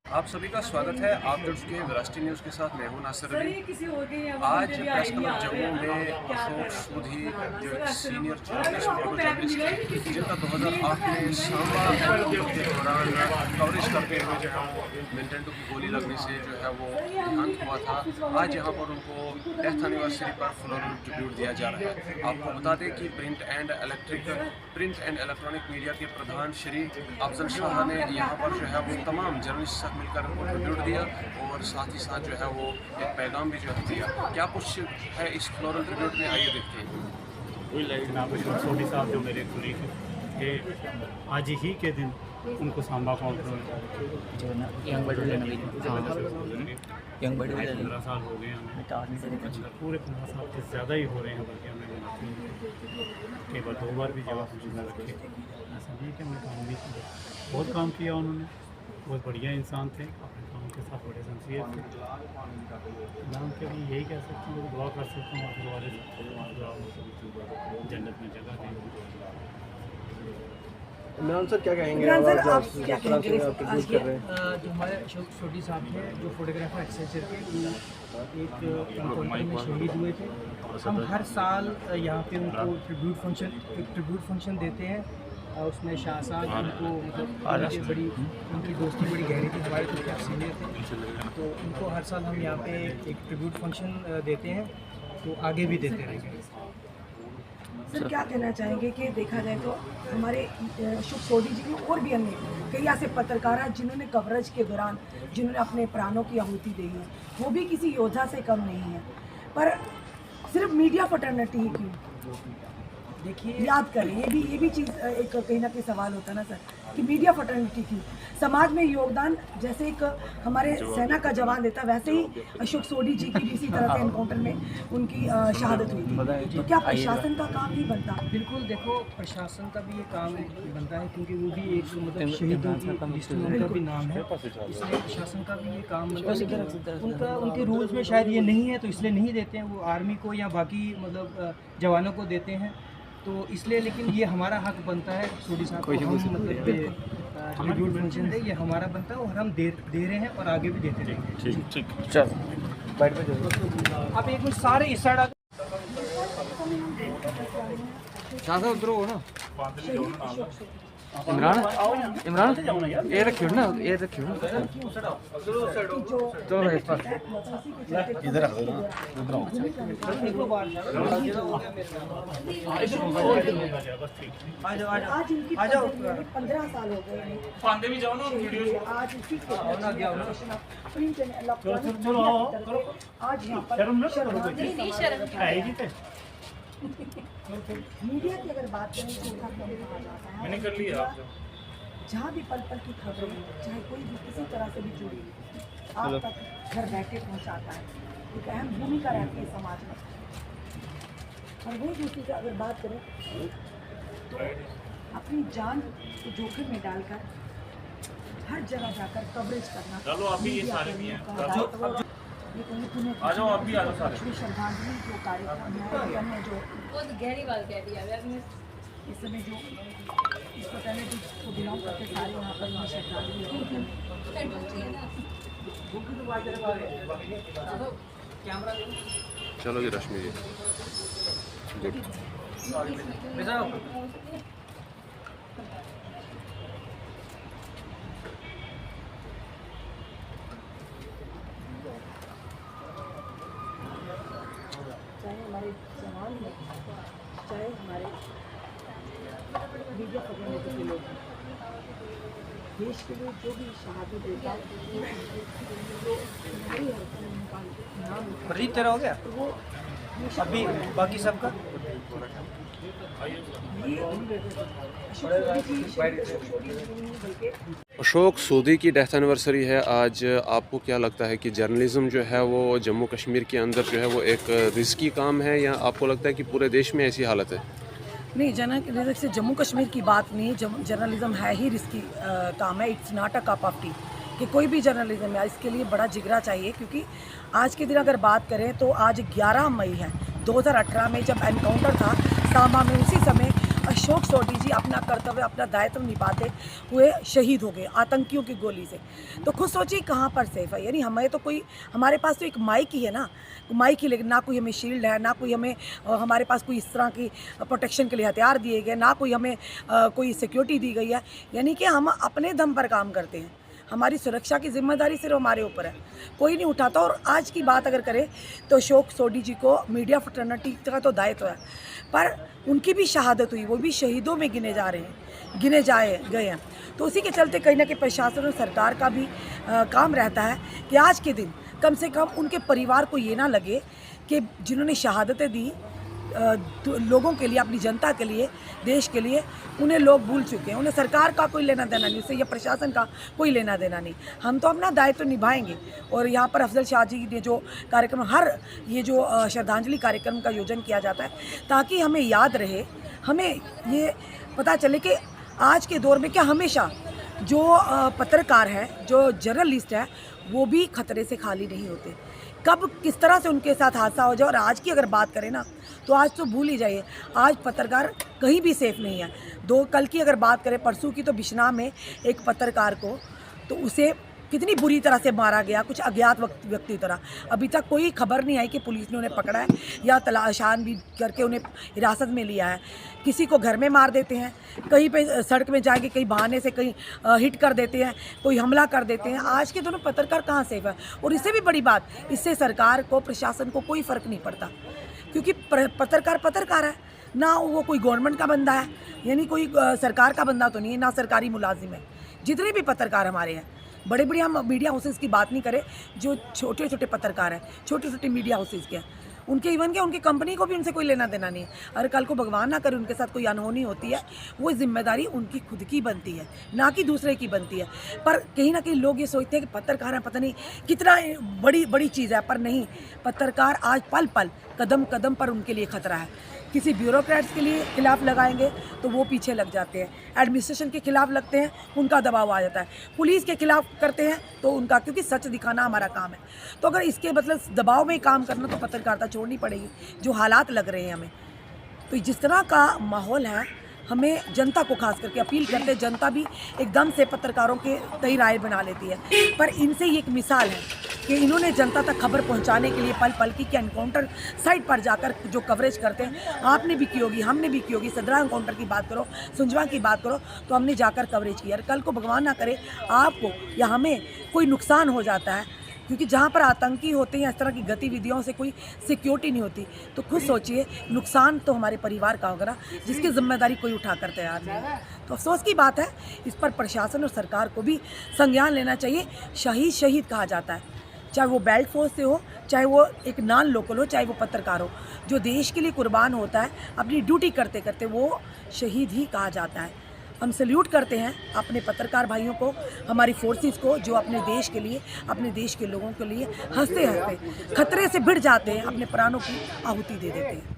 आप सभी का स्वागत है। आप जुड़ चुके हैं विरासती न्यूज़ के साथ। मैं हूं नासिर अली। आज प्रेस क्लब जम्मू में अशोक सोधी जो एक सीनियर जर्नलिस्ट फोटो जर्नलिस्ट जिनका 2008 में सांबा के दौरान कवरेज करते हुए जो है मिलिटेंटों की गोली लगने से जो है वो देहांत हुआ था, आज यहाँ पर उनको डेथ एनिवर्सरी पर फ्लोरल ट्रिब्यूट दिया जा रहा है। आपको बता दें कि प्रिंट एंड इलेक्ट्रॉनिक मीडिया के प्रधान श्री अफजल शाह ने यहाँ पर जो है वो तमाम जर्नलिस्ट साथ मिलकर ट्रिब्यूट दिया और साथ ही साथ जो है वो एक पैगाम भी जो है दिया। क्या कुछ है इस फ्लोरल ट्रिब्यूट में, आइए देखते हैं। जनाब अशोक सोधी साहब जो मेरे करीब थे, आज ही के दिन उनको सांबा काउंटर जो ना यंग बड़े 15 साल हो गए हमें, पूरे 15 साल से ज़्यादा ही हो रहे हैं, बल्कि हमें मनाते हैं। केवल 2 बार भी जगह सूचना रखे, ऐसा नहीं कि हमने काम भी किया, बहुत काम किया उन्होंने, बहुत बढ़िया इंसान थे, अपने काम के साथ बड़े शमसियत थे। मैं उनके लिए यही कह सकता हूँ, दुआ कर सकता हूँ आपके वाले जन्नत में जगह दें। इमरान सर क्या कहेंगे? आप क्या कहेंगे आज के जो हमारे अशोक सोधी साहब थे, जो फोटोग्राफर एक्सेसर के, एक इनकाउंटर में शहीद हुए थे। हम हर साल यहाँ पे उनको ट्रिब्यूट फंक्शन देते हैं। उसमें शाहजाद उनको मतलब उनकी दोस्ती बड़ी गहरी थी, हमारे तो क्या सीनियर थे, तो उनको हर साल हम यहाँ पे एक ट्रिब्यूट फंक्शन देते हैं, तो आगे भी देते रहेंगे। सर क्या कहना चाहेंगे कि देखा जाए तो हमारे अशोक सोधी जी ने और भी अन्य कई ऐसे पत्रकार हैं जिन्होंने कवरेज के दौरान जिन्होंने अपने प्राणों की आहुति दी है, वो भी किसी योद्धा से कम नहीं है, पर सिर्फ मीडिया फटर्निटी ही क्यों? देखिए याद करें, ये भी चीज़ एक कहीं ना कहीं सवाल होता है ना सर, कि मीडिया फटर्निटी की समाज में योगदान जैसे एक हमारे सेना का जवान देता, वैसे ही अशोक सोधी जी की भी इसी तरह से एनकाउंटर में उनकी शहादत हुई थी। तो क्या प्रशासन का काम ही बनता? बिल्कुल, देखो प्रशासन का भी ये काम बनता है, क्योंकि वो भी एक मतलब शहीदों की लिस्ट में उनका भी नाम है, इसलिए प्रशासन का भी ये काम उनका उनके रूल्स में शायद ये नहीं है, तो इसलिए नहीं देते हैं वो आर्मी को या बाकी मतलब जवानों को देते हैं, तो इसलिए। लेकिन ये हमारा हक बनता है सोधी साहब को, हम मतलब ट्रिब्यूट फंक्शन दे, ये हमारा बनता है और हम दे रहे हैं और आगे भी देते रहेंगे। ठीक चल बैठ पे आप एक मिनट सारे इस साइड शाह उधर हो ना। इमरान ये रखियो ना, ये रखियो ना, चलो इस पास इधर रख दो ना, आज इनकी 15 साल हो गए हैं। पांडे भी जाओ ना वीडियो आज इसी प्रिंट एंड इलेक्ट्रॉनिक आज यहाँ पर मीडिया की अगर बात करें तो उनका कम कहा जाता है। मैंने कर लिया। जहाँ भी पल पल की खबरें, चाहे कोई भी किसी तरह से भी जुड़ी आप तक घर बैठे पहुँचाता है, एक अहम भूमिका रहती है समाज में। और वही दूसरी से अगर बात करें तो अपनी जान को जोखिम में डालकर हर जगह जाकर कवरेज करना। चलो अभी ये सारे भी हैं, आ जाओ आप भी आ जाओ सारे। श्रद्धांजलि जो कार्यक्रम है, जो बहुत गहरी बात कह दी है इस समय जो इस पहले जो बिलोंग करते सारे यहाँ पर उन्हें श्रद्धांजलि चलो जी रश्मि जी, चाहे हमारे जवान हैं, चाहे हमारे मीडिया कम्युनिटी के लोग हैं, देश के लिए जो भी शहादत देता है, प्रदीप तेरा हो गया वो अभी बाकी सबका अशोक सोधी की डेथ एनिवर्सरी है आज। आपको क्या लगता है कि जर्नलिज़्म जो है वो जम्मू कश्मीर के अंदर जो है वो एक रिस्की काम है, या आपको लगता है कि पूरे देश में ऐसी हालत है? नहीं, जर्नलिज्म से जम्मू कश्मीर की बात नहीं, जर्नलिज्म है ही रिस्की काम है। It's not a cup of T कि कोई भी जर्नलिज्म है, इसके लिए बड़ा जिगरा चाहिए। क्योंकि आज के दिन अगर बात करें तो आज 11 मई है 2018 में, जब एनकाउंटर था सांबा में, उसी समय अशोक सोढी जी अपना कर्तव्य, अपना दायित्व निभाते हुए शहीद हो गए आतंकियों की गोली से। तो खुद सोचिए कहाँ पर सेफ है। यानी हमें तो कोई, हमारे पास तो एक माइक ही है ना, माइक ही, लेकिन ना कोई हमें शील्ड है, ना कोई हमें हमारे पास कोई इस तरह की प्रोटेक्शन के लिए हथियार दिए गए, ना कोई हमें कोई सिक्योरिटी दी गई है। यानी कि हम अपने दम पर काम करते हैं। हमारी सुरक्षा की जिम्मेदारी सिर्फ हमारे ऊपर है, कोई नहीं उठाता। और आज की बात अगर करें तो अशोक सोढी जी को मीडिया फ्रेटर्निटी का तो दायित्व है, पर उनकी भी शहादत हुई, वो भी शहीदों में गिने गए हैं। तो उसी के चलते कहीं ना कहीं प्रशासन और सरकार का भी काम रहता है कि आज के दिन कम से कम उनके परिवार को ये ना लगे कि जिन्होंने शहादतें दी लोगों के लिए, अपनी जनता के लिए, देश के लिए, उन्हें लोग भूल चुके हैं। उन्हें सरकार का कोई लेना देना नहीं, उससे या प्रशासन का कोई लेना देना नहीं। हम तो अपना दायित्व निभाएंगे। और यहाँ पर अफजल शाह जी ने जो कार्यक्रम, हर ये जो श्रद्धांजलि कार्यक्रम का आयोजन किया जाता है, ताकि हमें याद रहे, हमें ये पता चले कि आज के दौर में क्या हमेशा जो पत्रकार है, जो जर्नलिस्ट है, वो भी खतरे से खाली नहीं होते। कब किस तरह से उनके साथ हादसा हो जाए। और आज की अगर बात करें ना, तो आज तो भूल ही जाइए, आज पत्रकार कहीं भी सेफ नहीं है। कल की अगर बात करें, परसों की, तो बिश्नाह में एक पत्रकार को, तो उसे कितनी बुरी तरह से मारा गया, कुछ अज्ञात व्यक्ति तरह। अभी तक कोई खबर नहीं आई कि पुलिस ने उन्हें पकड़ा है या तलाशान भी करके उन्हें हिरासत में लिया है। किसी को घर में मार देते हैं, कहीं पे सड़क में जाके कहीं बहाने से कहीं हिट कर देते हैं, कोई हमला कर देते हैं। आज के दोनों पत्रकार कहाँ सेफ है। और इससे भी बड़ी बात, इससे सरकार को, प्रशासन को कोई फ़र्क नहीं पड़ता, क्योंकि पत्रकार है ना, वो कोई गवर्नमेंट का बंदा है, यानी कोई सरकार का बंदा तो नहीं है, ना सरकारी मुलाजिम है। जितने भी पत्रकार हमारे हैं, बड़े बड़े, हम मीडिया हाउसेस की बात नहीं करें, जो छोटे छोटे पत्रकार हैं, छोटे छोटे मीडिया हाउसेस के हैं, उनके इवन के उनकी कंपनी को भी उनसे कोई लेना देना नहीं है। अगर कल को भगवान ना करे उनके साथ कोई अनहोनी होती है, वो जिम्मेदारी उनकी खुद की बनती है, ना कि दूसरे की बनती है। पर कहीं ना कहीं लोग ये सोचते हैं कि पत्रकार हैं, पता नहीं कितना बड़ी चीज़ है, पर नहीं। पत्रकार आज पल पल, कदम कदम पर उनके लिए खतरा है। किसी ब्यूरोक्रेट्स के लिए खिलाफ लगाएंगे तो वो पीछे लग जाते हैं, एडमिनिस्ट्रेशन के खिलाफ लगते हैं, उनका दबाव आ जाता है, पुलिस के खिलाफ करते हैं तो उनका, क्योंकि सच दिखाना हमारा काम है। तो अगर इसके मतलब दबाव में काम करना, तो पत्रकारिता छोड़नी पड़ेगी, जो हालात लग रहे हैं हमें। तो जिस तरह का माहौल है, हमें जनता को खास करके अपील करते हैं, जनता भी एकदम से पत्रकारों के तय राय बना लेती है, पर इनसे ये एक मिसाल है कि इन्होंने जनता तक खबर पहुंचाने के लिए पल पल की एनकाउंटर साइट पर जाकर जो कवरेज करते हैं, आपने भी की होगी, हमने भी की होगी। सदरा एनकाउंटर की बात करो, सुंजवा की बात करो, तो हमने जाकर कवरेज की। और कल को भगवान ना करे आपको या हमें कोई नुकसान हो जाता है, क्योंकि जहाँ पर आतंकी होते हैं, इस तरह की गतिविधियों से कोई सिक्योरिटी नहीं होती, तो खुद सोचिए नुकसान तो हमारे परिवार का होगा ना, जिसकी जिम्मेदारी कोई उठाकर तैयार नहीं है। तो अफसोस की बात है, इस पर प्रशासन और सरकार को भी संज्ञान लेना चाहिए। शहीद कहा जाता है, चाहे वो बेल्ट फोर्स से हो, चाहे वो एक नॉन लोकल हो, चाहे वो पत्रकार हो, जो देश के लिए कुर्बान होता है अपनी ड्यूटी करते करते, वो शहीद ही कहा जाता है। हम सल्यूट करते हैं अपने पत्रकार भाइयों को, हमारी फोर्सेस को, जो अपने देश के लिए, अपने देश के लोगों के लिए हंसते हंसते खतरे से भिड़ जाते हैं, अपने प्राणों की आहुति दे देते हैं।